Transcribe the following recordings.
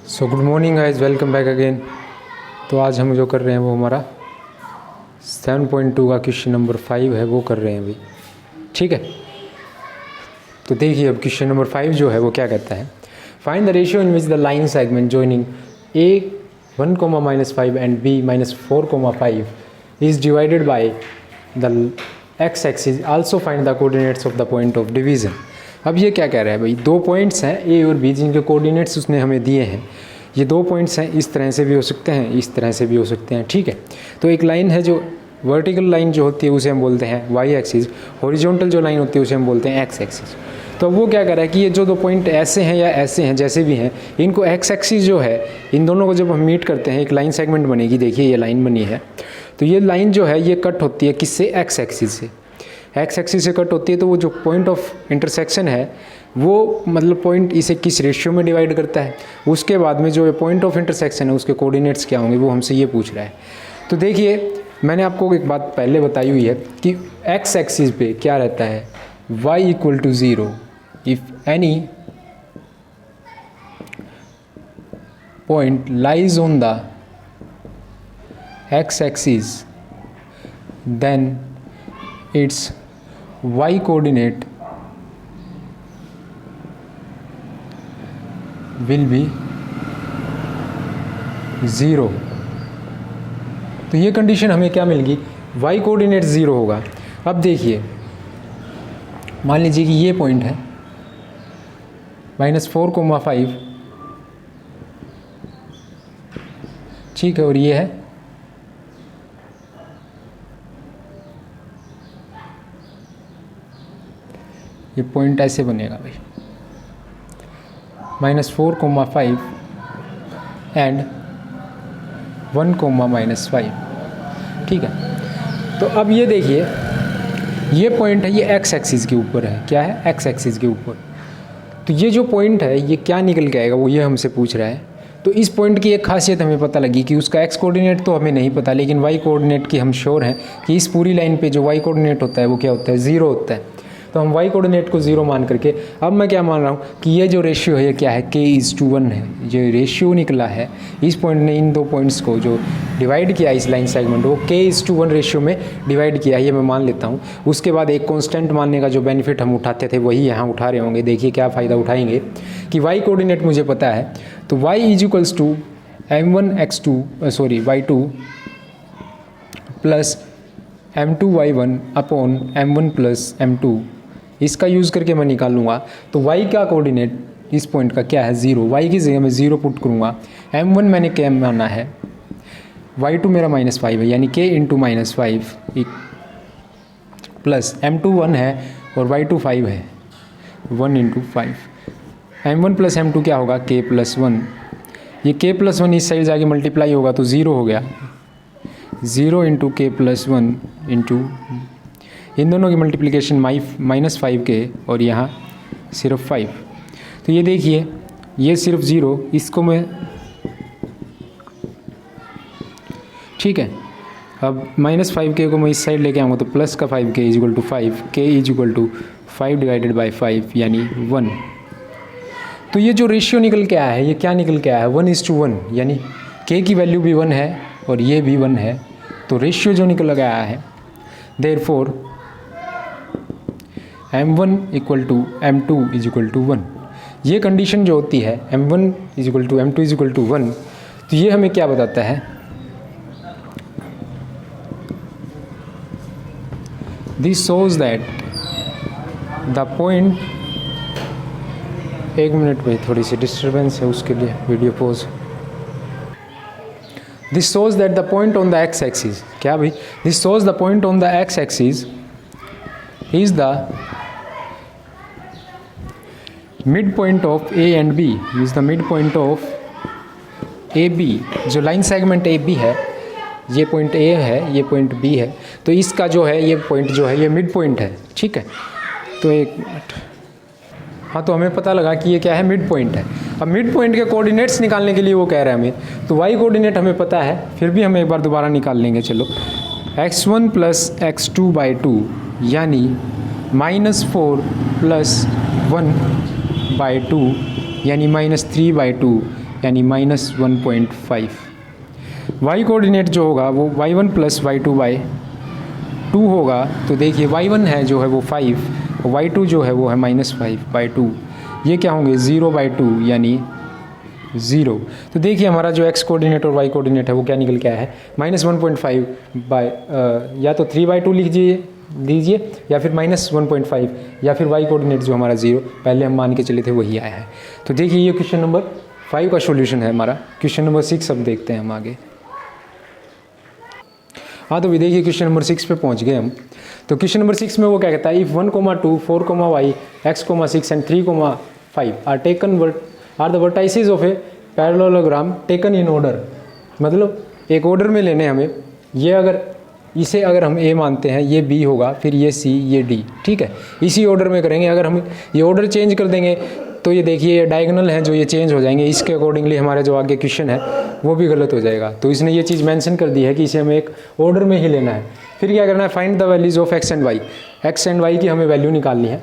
So good morning guys, welcome back again. तो आज हम जो कर रहे हैं वो हमारा 7.2 का क्वेश्चन नंबर 5 है, वो कर रहे हैं अभी। ठीक है, तो देखिए अब क्वेश्चन नंबर 5 जो है वो क्या कहता है, find the ratio in which the line segment joining A 1,-5 and B -4,5 is divided by the x axis, also find the coordinates of the point of division. अब ये क्या कह रहा है भाई, दो पॉइंट्स हैं ए और बी जिनके कोऑर्डिनेट्स उसने हमें दिए हैं। ये दो पॉइंट्स हैं, इस तरह से भी हो सकते हैं, इस तरह से भी हो सकते हैं। ठीक है, तो एक लाइन है जो वर्टिकल लाइन जो होती है उसे हम बोलते हैं वाई एक्सिस, हॉरिजॉन्टल जो लाइन होती है उसे हम बोलते हैं एक्स एक्सिस। तो वो क्या कर रहा है कि ये जो दो पॉइंट ऐसे हैं या ऐसे हैं, जैसे भी हैं, इनको एक्स एक्सिस जो है, इन दोनों को जब हम मीट करते हैं एक लाइन सेगमेंट बनेगी। देखिए ये लाइन बनी है, तो ये लाइन जो है ये कट होती है किससे, एक्स एक्सिस से। एक्स एक्सिस से कट होती है, तो वो जो पॉइंट ऑफ इंटरसेक्शन है वो मतलब पॉइंट इसे किस रेशियो में डिवाइड करता है। उसके बाद में जो पॉइंट ऑफ इंटरसेक्शन है उसके कोऑर्डिनेट्स क्या होंगे, वो हमसे ये पूछ रहा है। तो देखिए मैंने आपको एक बात पहले बताई हुई है कि एक्स एक्सिस पे क्या रहता है, y = 0 if any point lies on the x axis then its y coordinate will be 0। तो ये कंडीशन हमें क्या मिलेगी, y कोऑर्डिनेट 0 होगा। अब देखिए मान लीजिए कि ये पॉइंट है -4,5, ठीक है, और ये है ये पॉइंट ऐसे बनेगा भाई, -4,5 एंड 1,-5। ठीक है, तो अब ये देखिए ये पॉइंट है, ये एक्स एक्सिस के ऊपर है। क्या है, एक्स एक्सिस के ऊपर। तो ये जो पॉइंट है ये क्या निकल के आएगा, वो ये हमसे पूछ रहा है। तो इस पॉइंट की एक खासियत हमें पता लगी कि उसका एक्स कोऑर्डिनेट तो हमें नहीं पता, लेकिन वाई कोऑर्डिनेट की हम श्योर हैं कि इस पूरी लाइन पे जो वाई कोऑर्डिनेट होता है वो क्या होता है, 0 होता है। तो हम y कोऑर्डिनेट को 0 मान करके अब मैं क्या मान रहा हूँ कि ये जो रेशियो है ये क्या है, k:1 है। जो रेशियो निकला है इस पॉइंट ने इन दो पॉइंट्स को जो डिवाइड किया इस लाइन सेगमेंट, वो k:1 रेशियो में डिवाइड किया है, ये मैं मान लेता हूँ। उसके बाद एक कांस्टेंट मानने का जो बेनिफिट हम उठाते थे वही यहाँ उठा रहे होंगे। देखिए क्या फ़ायदा उठाएंगे कि y कोऑर्डिनेट मुझे पता है, तो y = y2 plus m2y1 upon m1 plus m2, इसका यूज़ करके मैं निकालूंगा। तो y का कोऑर्डिनेट इस पॉइंट का क्या है, 0। y की जगह मैं 0 पुट करूँगा। m1 मैंने k माना है, y2 मेरा -5 है, यानी k × -5 प्लस m2 1 है और y2 5 है, 1 × 5। m1 प्लस m2 क्या होगा, k + 1। ये k + 1 इस साइड जाके मल्टीप्लाई होगा तो 0 हो गया, 0 × k + 1 इंटू इन दोनों की मल्टीप्लिकेशन -5k और यहाँ सिर्फ 5। तो ये देखिए ये सिर्फ 0, इसको मैं, ठीक है, अब -5k को मैं इस साइड लेके आऊँगा तो प्लस का 5k = 5, k = 5 डिवाइडेड बाई 5 यानी 1। तो ये जो रेशियो निकल के आया है ये क्या निकल के आया है, 1:1, यानी k की वैल्यू भी 1 है और ये भी 1 है। तो रेशियो जो निकल गया है, देयरफॉर m1 = m2 = 1। ये कंडीशन जो होती है m1 = m2 = 1, तो ये हमें क्या बताता है, this shows that the point, एक मिनट भाई थोड़ी सी डिस्टर्बेंस है उसके लिए video pause. This shows that the point on the x-axis, क्या भाई, this shows the point on the x-axis is the midpoint of A and B, is the midpoint of AB। जो line segment AB है, ये point A है, ये point B है, तो इसका जो है ये पॉइंट जो है ये मिड पॉइंट है। ठीक है, तो एक मिनट, हाँ, तो हमें पता लगा कि ये क्या है, मिड पॉइंट है। अब मिड पॉइंट के कोऑर्डिनेट्स निकालने के लिए वो कह रहा है हमें, तो y कोऑर्डिनेट हमें पता है, फिर भी हम एक बार दोबारा निकाल लेंगे। चलो, x1 + x2/2 यानी -4 + 1/2 यानी -3/2 यानी -1.5। y कोऑर्डिनेट जो होगा वो y1 + y2/2 होगा। तो देखिए y1 है जो है वो 5 और y2 जो है वो है -5/2। ये क्या होंगे 0/2 यानी 0। तो देखिए हमारा जो x कोऑर्डिनेट और y कोऑर्डिनेट है वो क्या निकल के आया है -1.5 या तो 3/2 लिख दीजिए या फिर -1.5 या फिर y कोऑर्डिनेट जो हमारा 0 पहले हम मान के चले थे वही आया है। तो देखिए ये क्वेश्चन नंबर 5 का सॉल्यूशन है हमारा। क्वेश्चन नंबर 6 अब देखते हैं हम आगे। हाँ तो भी देखिए क्वेश्चन नंबर 6 पे पहुंच गए हम। तो क्वेश्चन नंबर 6 में वो क्या कहता है, if 1, 2, 4, y, x, 6 and 3, 5 are the vertices of a parallelogram taken in order. मतलब एक ऑर्डर में लेने हमें, ये इसे अगर हम A मानते हैं, ये B होगा, फिर ये C, ये D, ठीक है, इसी ऑर्डर में करेंगे। अगर हम ये ऑर्डर चेंज कर देंगे तो ये देखिए ये डायगोनल है जो ये चेंज हो जाएंगे, इसके अकॉर्डिंगली हमारा जो आगे क्वेश्चन है वो भी गलत हो जाएगा। तो इसने ये चीज़ मेंशन कर दी है कि इसे हमें एक ऑर्डर में ही लेना है। फिर क्या करना है, find the values of x and y की हमें वैल्यू निकालनी है।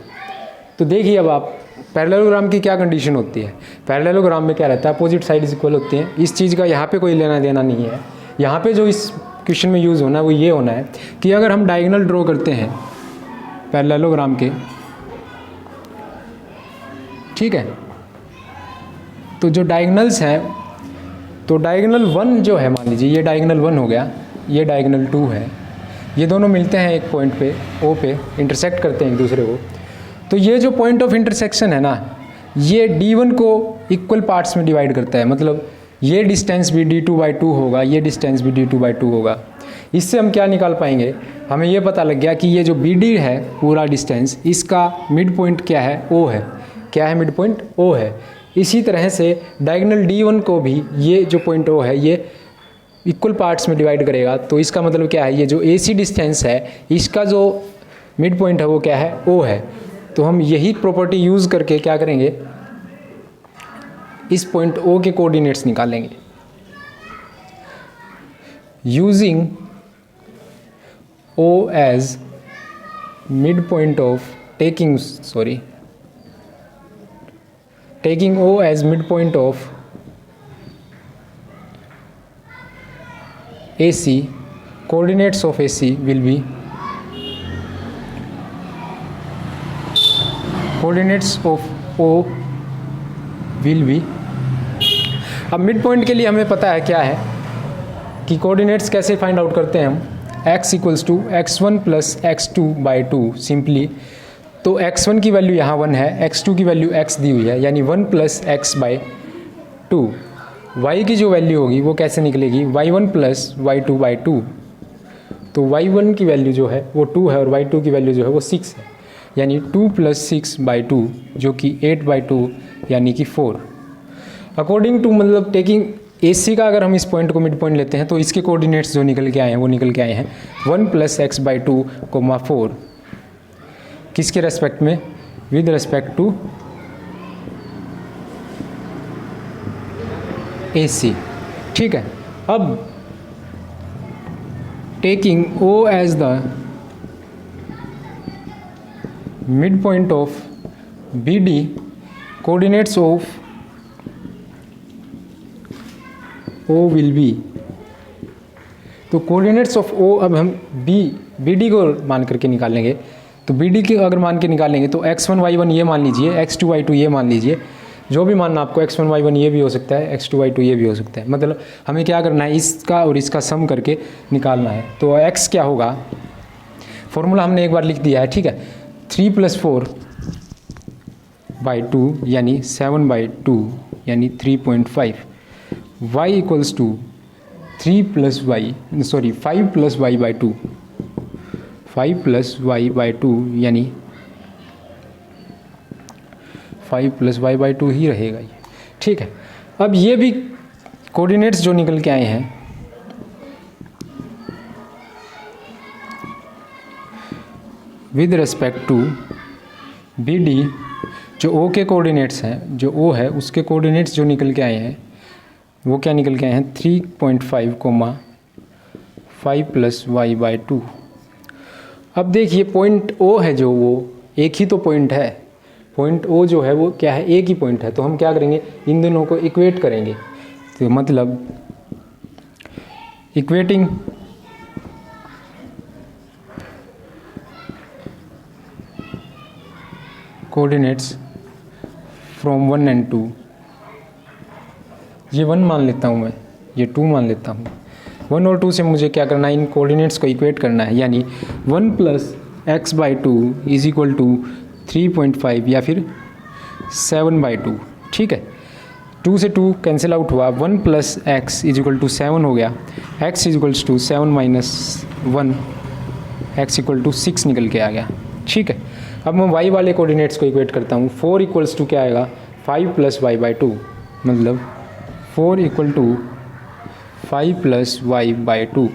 तो देखिए अब आप पैरेललोग्राम की क्या कंडीशन होती है, पैरेललोग्राम में क्या रहता है, अपोजिट साइड्स इक्वल होती हैं। इस चीज़ का यहाँ पे कोई लेना देना नहीं है। यहाँ पे जो इस क्वेश्चन में यूज़ होना है वो ये होना है कि अगर हम डायगोनल ड्रॉ करते हैं पैरेललोग्राम के, ठीक है, तो जो डायगोनल्स हैं, तो डायगोनल 1 जो है, मान लीजिए ये डायगोनल 1 हो गया, ये डायगोनल 2 है, ये दोनों मिलते हैं एक पॉइंट पे O पे, इंटरसेक्ट करते हैं एक दूसरे को। तो ये जो पॉइंट ऑफ इंटरसेक्शन है ना, ये D1 को इक्वल पार्ट्स में डिवाइड करता है। मतलब ये डिस्टेंस भी D2/2 होगा, ये डिस्टेंस भी D2/2 होगा। इससे हम क्या निकाल पाएंगे, हमें ये पता लग गया कि ये जो BD है पूरा डिस्टेंस, इसका मिड पॉइंट क्या है, O है। क्या है मिड पॉइंट, O है। इसी तरह से डायगोनल D1 को भी ये जो पॉइंट O है ये इक्वल पार्ट्स में डिवाइड करेगा। तो इसका मतलब क्या है, ये जो AC डिस्टेंस है इसका जो मिड पॉइंट है वो क्या है, O है। तो हम यही प्रॉपर्टी यूज़ करके क्या करेंगे, इस पॉइंट O के कोऑर्डिनेट्स निकालेंगे using O as mid point of taking O as midpoint of AC, coordinates of AC will be अब मिड पॉइंट के लिए हमें पता है क्या है कि कोऑर्डिनेट्स कैसे फाइंड आउट करते हैं हम, x = x1 + x2/2 सिंपली। तो x1 की वैल्यू यहाँ 1 है, x2 की वैल्यू x दी हुई है, यानी 1 + x/2। y की जो वैल्यू होगी वो कैसे निकलेगी, y1 + y2/2। तो y1 की वैल्यू जो है वो 2 है और y2 की वैल्यू जो है वो 6 है, यानी 2 + 6/2 जो कि 8/2 यानी कि 4। अकॉर्डिंग टू, मतलब टेकिंग AC का अगर हम इस पॉइंट को मिड पॉइंट लेते हैं तो इसके कोऑर्डिनेट्स जो निकल के आए हैं वो निकल के आए हैं 1 + x/2, 4। किसके रेस्पेक्ट में, विद रेस्पेक्ट टू AC, ठीक है। अब taking O as the mid point of BD, coordinates of O will be, तो कोऑर्डिनेट्स ऑफ O अब हम BD को मान करके निकालेंगे। तो BD के अगर मान के निकालेंगे तो x1 y1 ये मान लीजिए, x2 y2 ये मान लीजिए, जो भी मानना आपको, x1 y1 ये भी हो सकता है, x2 y2 ये भी हो सकता है। मतलब हमें क्या करना है, इसका और इसका सम करके निकालना है। तो x क्या होगा, फॉर्मूला हमने एक बार लिख दिया है, ठीक है, 3 + 4/2 यानी 7/2 यानी 3.5। y = 5 + y/2, 5 + y/2 यानी 5 + y/2 ही रहेगा ये, ठीक है। अब ये भी कोऑर्डिनेट्स जो निकल के आए हैं विद रिस्पेक्ट टू BD, जो O के कोऑर्डिनेट्स हैं, जो O है उसके कोऑर्डिनेट्स जो निकल के आए हैं वो क्या निकल के आए हैं, 3.5, 5 + y/2। अब देखिए पॉइंट O है जो, वो एक ही तो पॉइंट है, पॉइंट ओ जो है वो क्या है, एक ही पॉइंट है, तो हम क्या करेंगे, इन दोनों को इक्वेट करेंगे। तो मतलब इक्वेटिंग कोऑर्डिनेट्स फ्रॉम 1 and 2, ये 1 मान लेता हूँ मैं, ये 2 मान लेता हूँ। 1 और 2 से मुझे क्या करना है, इन कोऑर्डिनेट्स को इक्वेट करना है, यानी 1 + x/2 = 3.5 या फिर 7/2। ठीक है, 2 से 2 कैंसिल आउट हुआ, 1 + x = 7 हो गया, x = 7 - 1, x = 6 निकल के आ गया। ठीक है, अब मैं y वाले कोऑर्डिनेट्स को इक्वेट करता हूँ। 4 = क्या आएगा, 5 + y/2, मतलब 4 = 5 + y/2।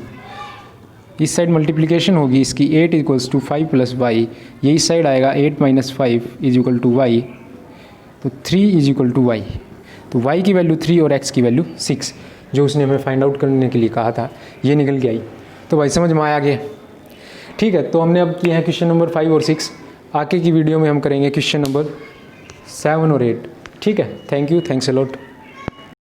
इस साइड मल्टीप्लिकेशन होगी इसकी, 8 = 5 + y, ये इस साइड आएगा 8 - 5 = y, तो 3 = y। तो y की वैल्यू 3 और x की वैल्यू 6, जो उसने हमें फाइंड आउट करने के लिए कहा था, ये निकल के आई। तो भाई समझ में आ गया। ठीक है, तो हमने अब किए हैं क्वेश्चन नंबर 5 और 6। आगे की वीडियो में हम करेंगे क्वेश्चन नंबर 7 और 8। ठीक है, thank you, thanks a lot.